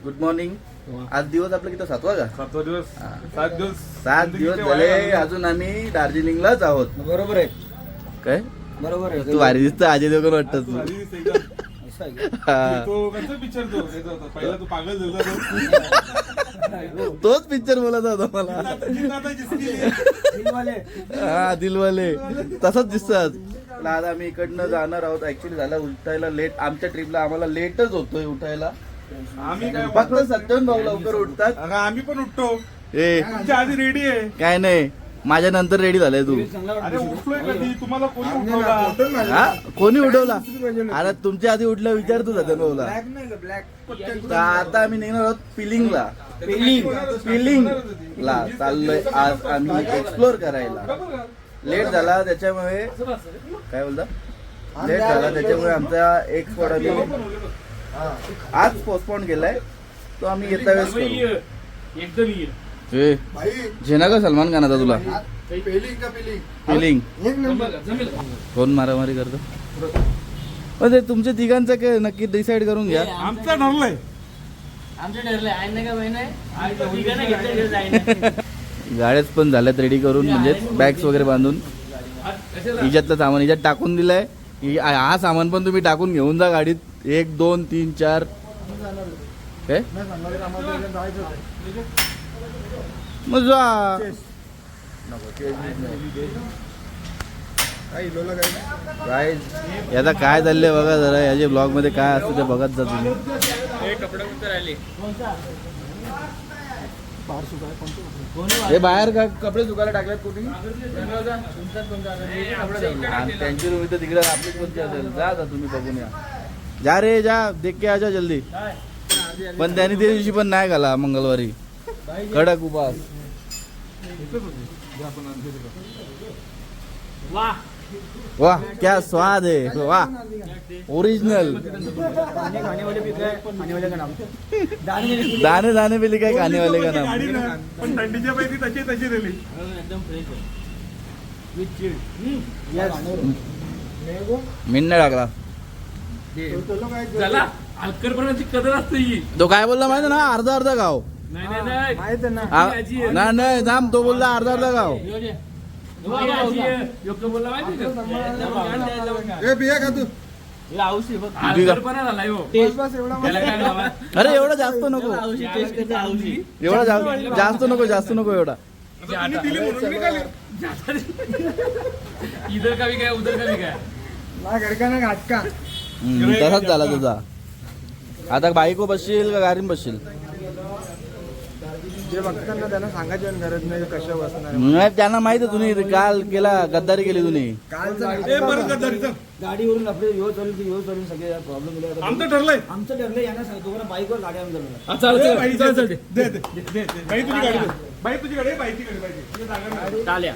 Good morning. आज दिवस आपला किती 7वा का? 7 दिवस. 7 दिवस झाले. अजून आम्ही दार्जिलिंगलाच आहोत. बरोबर आहे. काय बरोबर आहे. तू भारी दिसत अजय देवगण वाटत तू. पहिला तू पागल झाला तोच पिक्चर बोलत होता मला. हा दिलवाले तसंच दिसतात. आज आम्ही इकडनं जाणार आहोत. ऍक्च्युली झाला उठायला लेट. आमच्या ट्रिपला आम्हाला लेटच होतोय उठायला. आम्ही काय फक्त सत्यन भाऊ लवकर उठतात. अगं आम्ही पण उठतो. ए तुमच्या आधी रेडी आहे. काय नाही माझ्या नंतर रेडी झालाय तू. अरे उठलोय कधी? तुम्हाला कोणी उठवला? हा कोणी उठवला? अरे तुमच्या आधी उठला विचार तू सत्यन भाऊला. तर आता आम्ही निघणार आहोत पिलिंगला. पिलिंगला चाललोय आज आम्ही एक्सप्लोर करायला. लेट झाला त्याच्यामुळे काय बोलता लेट झाला त्याच्यामुळे आमचा एक स्पॉट आम्ही आज पोस्टपोन केलाय. तो आम्ही येता वेळेस करू. ए झेना का सलमान खान आता तुला फिलिंग कोण मारामारी करतो? पण ते तुमच्या तिघांचं काय नक्की डिसाईड करून घ्या. आमचं ठरलंय. गाड्याच पण झाल्यात रेडी करून म्हणजे बॅग्स वगैरे बांधून. हिच्यातलं सामान हिच्यात टाकून दिलंय. हा सामान पण तुम्ही टाकून घेऊन जा गाडीत. 1 2 3 4 काय मग जा. याचा काय चाललंय बघा जरा. याच्या ब्लॉग मध्ये काय असतं ते बघत जा तुम्ही. हे बाहेर का कपडे सुकायला टाकल्यात कुठे? त्यांची रूम इथं तिकडे आपलीच कोणती असेल. जा तुम्ही बघून या. जा रे जा देख के आजा जल्दी. पण त्यांनी त्या दिवशी पण नाही घाला मंगळवारी कडक उपास. वाह क्या स्वाद है. वाह ओरिजिनल. दाने दाने पे लिखा है खाने वाले का नाम. पण थंडीच्या पैकी तशी दिली. मीन नाही टाकला. कदर असते. तो काय बोलला माहिती ना अर्धा अर्धा गाव. नाही जाम तो बोलला अर्धा अर्धा गाव. अरे एवढा जास्त नको. एवढा जास्त नको एवढा. इधर का भी काय उधर का भी काय. तसाच झाला तुझा. आता बाईको बसशील का गाडीन बसशील? त्यांना सांगायची गरज नाही कशा बसणार. नाही त्यांना माहिती आहे तुम्ही काल केला गद्दारी केली तुम्ही. गाडीवरून आपले यो चालून सगळे प्रॉब्लेम. आमचं ठरलंय. यांना सांगतो तुम्हाला बाईकवर गाडी आम्ही बाई तुझी गाडी बाईची गाडी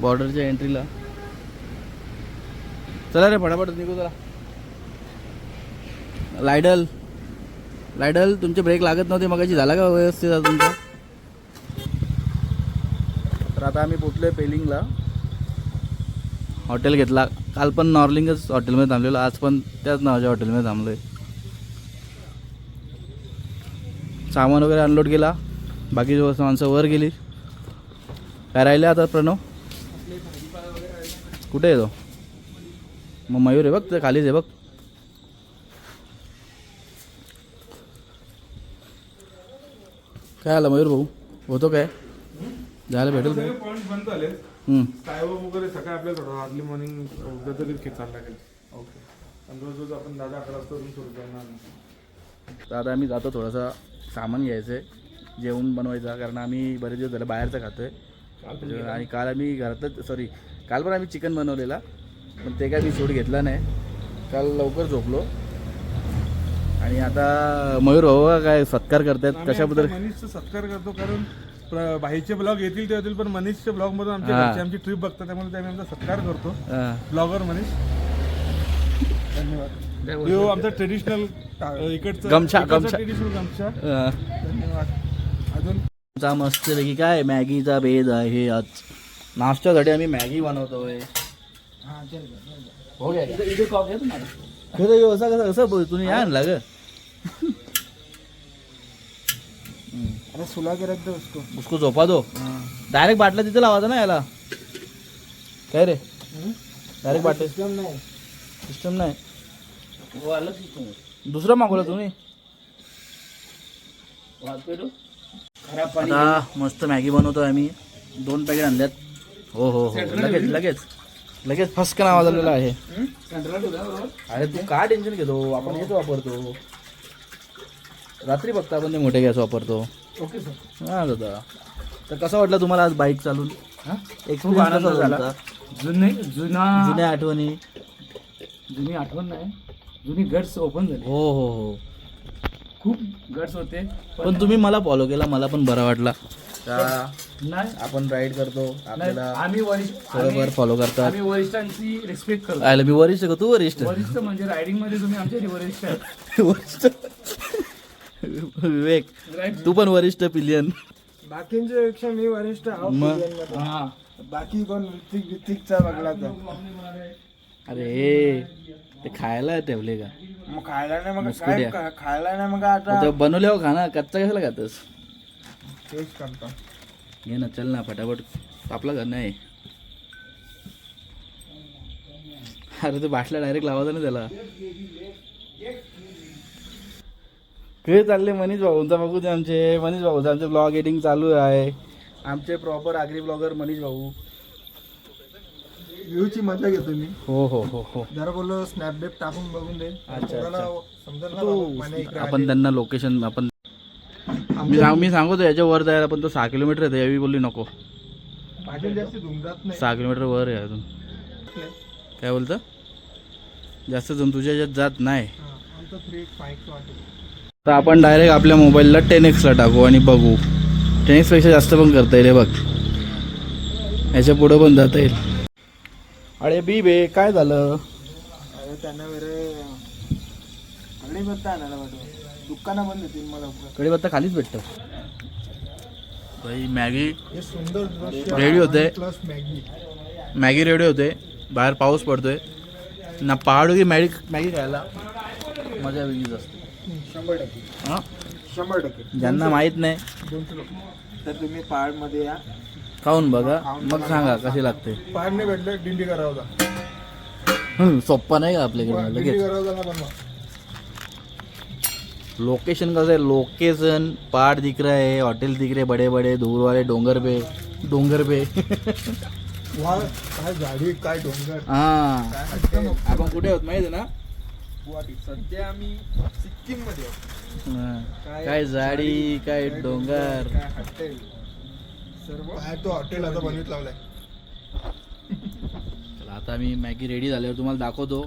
बॉर्डरच्या एंट्रीला. चला रे फटाफट निघू जरा. लायडल तुमचे ब्रेक लागत नव्हते मगाशी. झाला का व्यवस्थित तुमचा? तर आता आम्ही पोचलोय पेलिंगला. हॉटेल घेतला. काल पण नॉर्लिंगच हॉटेलमध्ये थांबलेलो. आज पण त्याच नावाच्या हॉटेलमध्ये थांबलोय. सामान वगैरे अनलोड केला. बाकी माणसं वर गेली. काय राहिले आता प्रणव? कुठे आहे तो? मग मयूर आहे बघ, ते खालीच आहे बघ. काय आलं मयूर भाऊ होतो काय जायला भेटेल काय पॉईंट बंद झाले हम्म. स्कायवॉक वगैरे सकाळी आपल्याला थोडं अर्ली मॉर्निंग उद्या तरी खेचायला लागेल ओके आणि रोज रोज आपण 10-11 वाजता सुरू करणार तर आता आम्ही जातो थोडंसं सामान घ्यायचं आहे जेवण बनवायचं कारण आम्ही बरेच दिवस झालं बाहेरचं खातो आहे आणि काल आम्ही घरातच काल पण आम्ही चिकन बनवलेला पण ते काय मी शूट घेतला नाही काल लवकर झोपलो आणि आता मयूर भाऊ काय सत्कार करतायत कशाबद्दल मनीषचा सत्कार करतो कारण बाईचे ब्लॉग येतील ते येतील पण मनीषच्या ब्लॉग मधून आमच्या हा. घरचे आमची ट्रिप बघतात त्यामुळे त्यांनी आमचा सत्कार करतो हां. ब्लॉगर मनीष धन्यवाद यो आमचा ट्रेडिशनल इकडचा गमछा. ट्रेडिशनल गमछा हां. धन्यवाद अजून आमचा मस्तपैकी काय मॅगीचा बेद आहे आज नाश्त्यासाठी आम्ही मॅगी बनवतोय हो गया इथे कॉक आहे तुम्हाला खरं असं कसं कसं बोल तुम्ही या आणला ग अरे सुला के रख दो उसको उसको झोपा दो डायरेक्ट बाटला तिथे लावायचा ना याला काय रे डायरेक्ट बाटला सिस्टम नाही सिस्टम नाही दुसरं मागवलं तुम्ही खराब पाणी आता मस्त मॅगी बनवतोय आम्ही 2 पॅकेट आणल्यात हो हो हो लगेच लगेच लगेच फसकन आवाज आलेला आहे अरे तू का टेन्शन घेतो आपण हेच वापरतो रात्री बघता आपण ते मोठे गॅस वापरतो ओके सर हा दादा तर कसं वाटलं तुम्हाला आज बाईक चालून खूप आनंद झाला जुन्या आठवणी जुनी आठवण नाही जुनी गट्स ओपन झाली हो हो हो खूप गट्स होते पण तुम्ही मला फॉलो केला मला पण बरा वाटला का नाही आपण राईड करतो आपल्याला आम्ही थोडंफार फॉलो करतात आम्ही वरिष्ठांची रिस्पेक्ट करतो आयला मी वरिष्ठ का तू वरिष्ठ वरिष्ठ म्हणजे रायडिंग मध्ये तुम्ही आमच्या वरिष्ठ आहे वरिष्ठ विवेक तू पण वरिष्ठ पिलियन बाकींच्या पेक्षा मी वरिष्ठ मग बाकी कोण ऋतिकचा बघला तर अरे ते खायला ठेवले का मग खायला नाही मग मुस्कुट्या. काय खायला नाही मग आता ते बनवल्यावर खा ना कच्चा कशाला खातस तेच करतो घे ना चल ना फटाफट आपलं घर नाही अरे ते बाटला डायरेक्ट लावायचा ना त्याला काय चालले मनीष भाऊंचा बघू ते आमचे मनीष भाऊचा आमचे ब्लॉग एडिटिंग चालू आहे आमचे प्रॉपर आगरी ब्लॉगर मनीष भाऊ व्ह्यूची मजा घेतो मी हो हो हो हो जरा बोललो स्नॅपडेप टाकून बघून दे अच्छा, कोणाला समजेल ना बाबा, मला इकडे आपण त्यांना लोकेशन आपण मी सांगतो याच्या वर जायला पण तो 6 किलोमीटर आहे यावी बोलली नको माझ्या जास्त धुमजात नाही 6 किलोमीटर वर आहे अजून काय बोलतं जास्त जण तुझ्या याच्यात जात नाही आमचं 3x वाटेल तर आपण डायरेक्ट आपल्या मोबाईलला 10x ला टाकू आणि बघू 10x पेक्षा जास्त पण करता येईल हे बघ याच्या पुढं पण जाता येईल अरे बी बे काय झालं अरे त्यांना वेळे सगळे बत्ता आणायला पाठव दुकानं बंद होतील मला कढीपत्ता खालीच भेटतं भाई मॅगी हे सुंदर रेडी होते प्लस मॅगी मॅगी रेडी होते बाहेर पाऊस पडतोय ना पहाडो की मॅगी खायला मजा वेगळीच असते 100% हां 100% ज्यांना माहीत नाही तर तुम्ही पहाडमध्ये या खाऊन बघा मग सांगा कशी लागते पहाड नाही भेटलं दिंडी करावं सोप्पा नाही का आपल्याकडे दिंडी लगेच करावं बनवा लोकेशन कसं आहे लोकेशन पहाड़ दिख रहा है होटल दिख रहे बड़े बड़े दूर वाले डोंगर पे वा काय झाडी काय डोंगर हां एकदम आपण कुठे आहोत माहिती आहे ना गुवाहाटी सध्या आम्ही सिक्कीम मध्ये आहोत. हां. काय झाडी काय डोंगर काय हॉटेल सर्व काय तो हॉटेल आता बनवीत लावलाय चला आता आम्ही मॅगी रेडी झाल्यावर तुम्हाला दाखवतो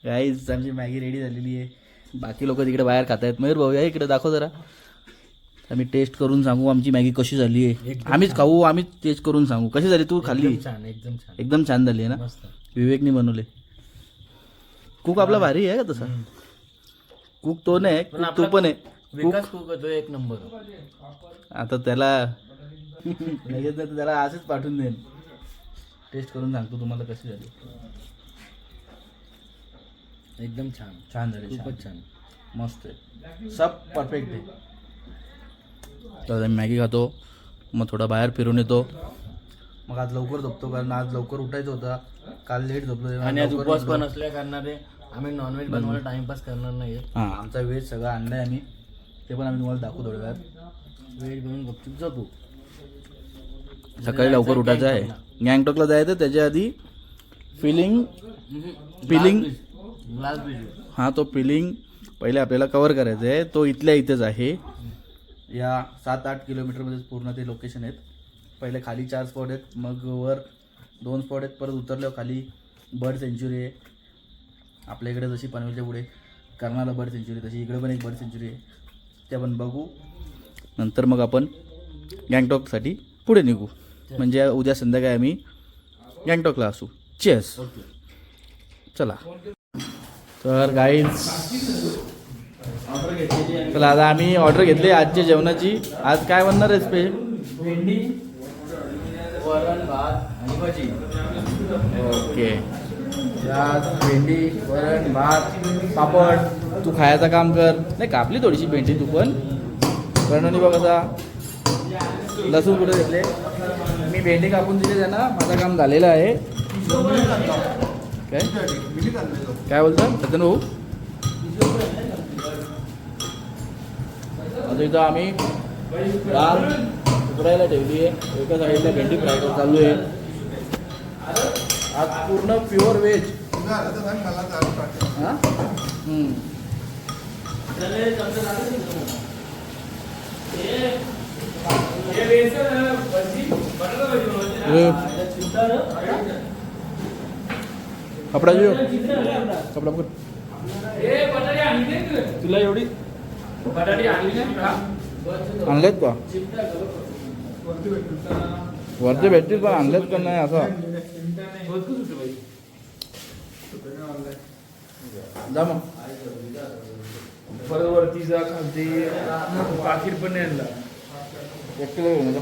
गाईज आमची मॅगी रेडी झालेली आहे बाकी लोक तिकडे बाहेर खात आहेत मयूर भाऊ या इकडे दाखव जरा आम्ही टेस्ट करून सांगू आमची मॅगी कशी झाली आहे आम्हीच खाऊ आम्हीच टेस्ट करून सांगू कशी झाली तू खाल्ली एकदम छान झाली आहे ना विवेकने बनवले कुक आपला भारी आहे का तसा कुक तो नाही कुक तू पण आहे विकास कुक होतो एक नंबर आता त्याला लगेच नाही तर त्याला असंच पाठवून देईन टेस्ट करून सांगतो तुम्हाला कशी झाली एकदम छान छान झाली खूपच छान मस्त आहे सब परफेक्ट आहे तर आम्ही मॅगी खातो मग थोडा बाहेर फिरून येतो मग आज लवकर झोपतो कारण आज लवकर उठायचं होतं काल लेट झोपलो आणि आज उपवास पण असल्या कारणाने आम्ही नॉनव्हेज बनवायला टाइमपास करणार नाही हां आमचा व्हेज सगळं आणलं आहे आम्ही ते पण आम्ही तुम्हाला दाखवू थोड्या वेळात वेळ बनवून गपचूप झोपू. सकाळी लवकर उठायचं आहे. गँगटॉकला जायचं त्याच्या आधी पिलिंग ग्लास ब्रिज. हा तो पिलिंग पहिले आपल्याला कव्हर करायचं आहे. तो इथल्या इथेच आहे. या 7-8 किलोमीटरमध्येच पूर्ण ते लोकेशन आहेत. पहिले खाली 4 स्पॉट आहेत, मग वर 2 स्पॉट आहेत, परत उतरल्यावर खाली बर्ड सेंच्युरी आहे. आपल्या इकडे जशी पनवेलच्या पुढे कर्नाला बर्ड सेंच्युरी, तशी इकडे पण एक बर्ड सेंच्युरी आहे. ते आपण बघू. नंतर मग आपण गँगटॉकसाठी पुढे निघू. म्हणजे उद्या संध्याकाळी आम्ही गँगटॉकला असू. चेस. चला तर गाईज, चला आता आम्ही ऑर्डर घेतली आजच्या जेवणाची. आज काय बनणार आहे स्पेशल? भेंडी, वरण, भात आणि भजी. ओके. आज भेंडी, वरण, भात, पापड. तू खायचं काम कर. नाही कापली थोडीशी भेंडी तू पण. कर्णनी बघ आता लसूण कुठे घेतले. मी भेंडी कापून दिली त्यांना. माझं काम झालेलं आहे. काय बोलतं सत्यन भाऊ? आता इथं आम्ही डाळ उकडायला ठेवली आहे. एका साईडला भेंडी फ्राय चालू आहे. आज पूर्ण प्युअर व्हेज. हां कपडा जो कपडा पकड. तुला एवढी आणलेत का? वरती भेटतील पण आणलेत का नाही असं? जा मग परत वरती जा, खालती पाकीट पण नाही आणला. एक किलो घेऊन जा.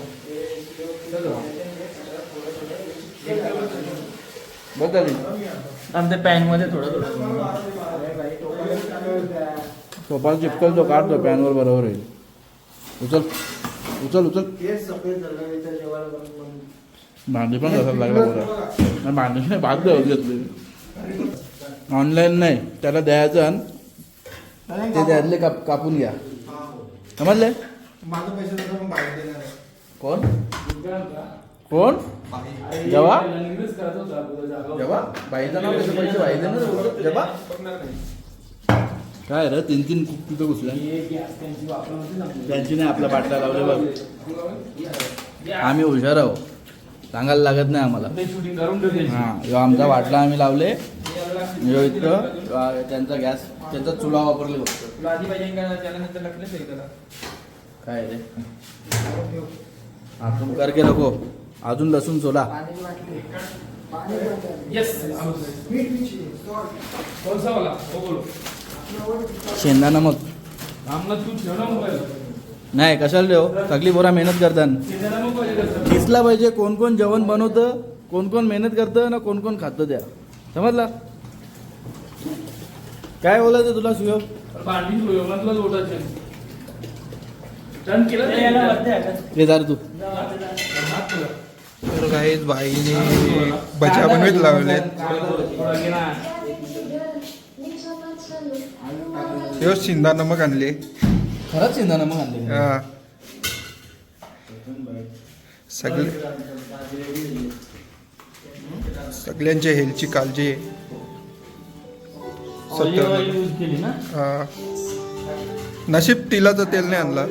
बस झाली. आमच्या पॅनमध्ये थोडं सोपाला चिपकल तो काढतो पॅनवर बरोबर होईल. उचल उचल उचल. भांडी पण कसायला लागला बरं. भांडी नाही भाग द्यावं घेतले. ऑनलाईन नाही त्याला द्यायचं आणि ते त्यातले कापून घ्या. समजले? माझं पैसे देतो मग बाहेर देणार आहे. कोण कोण जेव्हा जेव्हा बाईचं नाव त्याचे पैसे बाई देणार जेव्हा काय रे 3-3 तिथं घुसल्या. त्यांची नाही आपल्या बाटल्या लावले बघ. आम्ही हुशार आहो, सांगायला लागत नाही आम्हाला. हां ह्यो आमचा बाटला आम्ही लावले. ह्यो इतकं त्यांचा गॅस त्यांचा चुला वापरले बघतो. काय रे हा तुम करके रखो. अजून लसूण सोला. शेंदा नमक नाही कशाला ठेव. सगळी बोरा मेहनत करतात. दिसला पाहिजे कोण कोण जेवण बनवतं, कोण कोण मेहनत करतं ना कोण कोण खातं. त्या समजला काय बोलायचं तुला सुयोग? हे दार तू तर काहीच बाईने भज्या बनवीत लावलेत. ह्यो शिंदा नमक आणले. खरंच शेंदा नमक आणले. हा. सगळ्यांच्या हेल्थची काळजी आहे. हा. नशीब तिलाचं तेल नाही आणला.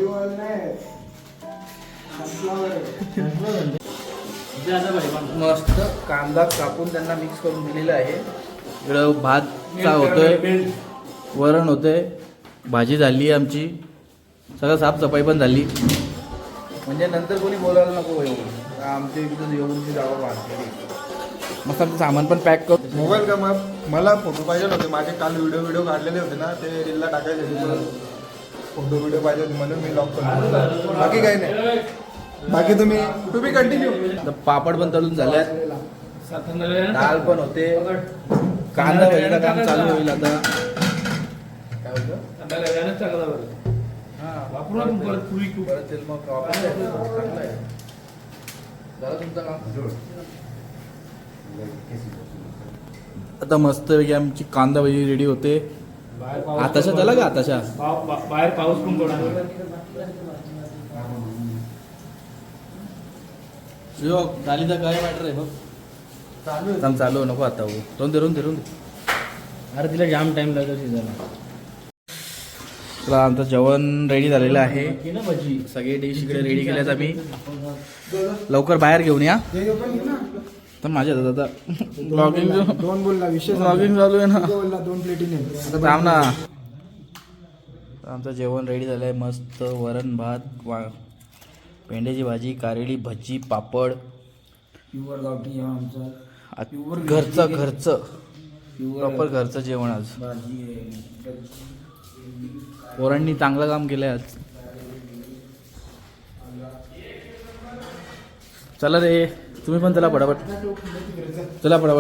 मस्त कांदा कापून त्यांना मिक्स करून दिलेला आहे. इकडं भात होतोय, वरण होतंय, भाजी झाली आमची, सगळं साफसफाई पण झाली. म्हणजे नंतर कोणी बोलायला नको एवढं. आमच्या इकडं येऊन ती जागा वाढते. मस्त आमचं सामान पण पॅक करून. मोबाईल का मग मला फोटो पाहिजे होते. माझे काल व्हिडिओ काढलेले होते ना, ते रीलला टाकायचे होते. फोटो पाहिजे होते म्हणून मी लॉक करतो. बाकी काही नाही. बाकी तुम्ही कंटिन्यू. पापड पण तळून झाल्यात, डाळ पण होते, कांदा भजीचं काम चालू होईल आता. काय बोलतो? परत तेल मग चांगलं आहे. झालं तुमचं काम. आता मस्त पैकी आमची कांदा भजी रेडी होते. आताशा झाला का? आताशा बाहेर पाऊस पण पडला. सुयोग झाली तर काय मॅटर आहे बघ. चालू नको आता रोहून दे. अरे तिला जाम टाइम लागतो शिजायला. चला आमचं जेवण रेडी झालेलं आहे. की ना भजी सगळे डिश इकडे रेडी केल्यात आम्ही. लवकर बाहेर घेऊन या. तर माझ्या दादा ब्लॉगिंग दोन बोलला विषय ब्लॉगिंग चालू आहे ना. बोलला 2 प्लेटीने. थांब ना. आमचं जेवण रेडी झालं आहे. मस्त वरण भात भेंड्याची भाजी कारेली भजी पापड. प्युअर गावठी जेवण आमचं. घरचं प्रॉपर घरचं जेवण आज. भाजी आहे. पोरांनी चांगलं काम केलंय आज. चला रे तुम्ही पण चला पटापट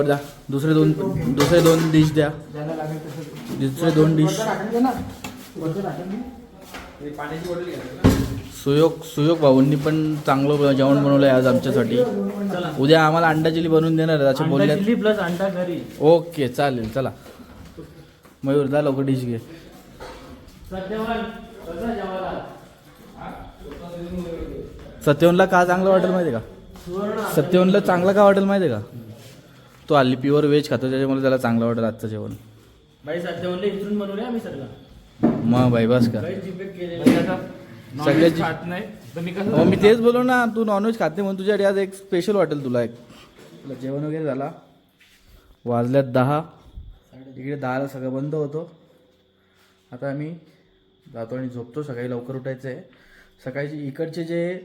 जा. दुसरे दोन डिश द्या. दुसरे 2 डिश. सुयोग भाऊंनी पण चांगलं जेवण बनवलंय आज आमच्यासाठी. उद्या आम्हाला अंडा चिली बनवून देणार आहे असे बोलले. चिली प्लस अंडा करी. ओके चालेल. चला मयूर जा लवकर डिश घे. सत्यवनला का चांगलं वाटेल माहिती आहे का? सत्यवनला चांगलं का वाटेल माहिती आहे का? तो हल्ली प्युअर व्हेज खातो त्याच्यामुळे त्याला चांगलं वाटेल आजचं जेवण. बाई सध्या म्हणलं इथून बनवले आम्ही सगळं. मग बाई बस का सगळ्यात खात नाही तर मी कसं. हो मी तेच बोललो ना तू नॉनव्हेज खाते म्हणून तुझ्यासाठी आज एक स्पेशल वाटेल तुला. तुला जेवण वगैरे झाला. वाजल्यात 10. इकडे 10ला सगळं बंद होतं. आता आम्ही जातो आणि झोपतो. सकाळी लवकर उठायचं आहे. सकाळची इकडचे जे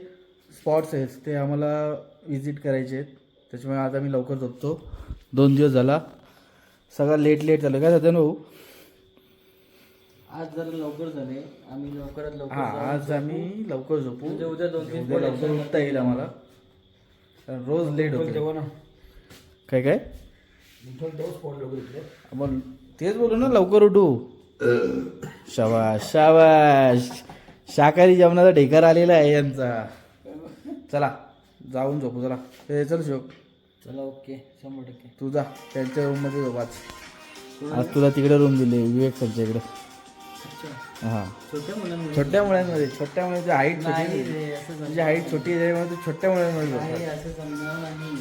स्पॉट्स आहेत ते आम्हाला विजिट करायचे आहेत त्याच्यामुळे आज आम्ही लवकर झोपतो. 2 दिवस झाला सगळं लेट झालं. काय जातं ना भाऊ? आज जरा लवकर झाले. आम्ही लवकरात लवकर हां आज आम्ही लवकर झोपू. उद्या 2-3 उद्या लवकर उठता येईल आम्हाला कारण रोज लेट होतो. काय मग तेच बोलू ना लवकर उठू. शाबाश शाकाहारी जेवणाचा ढेकर आलेला आहे यांचा. चला जाऊन झोपू. चला चल शोक. चला ओके 100%. तू जा त्यांच्या रूममध्ये झोप आज. आज तुला तिकडे रूम दिली विवेक सरच्या इकडे. हां छोट्या मुलांमध्ये हाईट छोटी. तुझी हाईट छोटी आहे त्याच्यामुळे तू छोट्या मुलांमध्ये झोप. असं समजा नाही.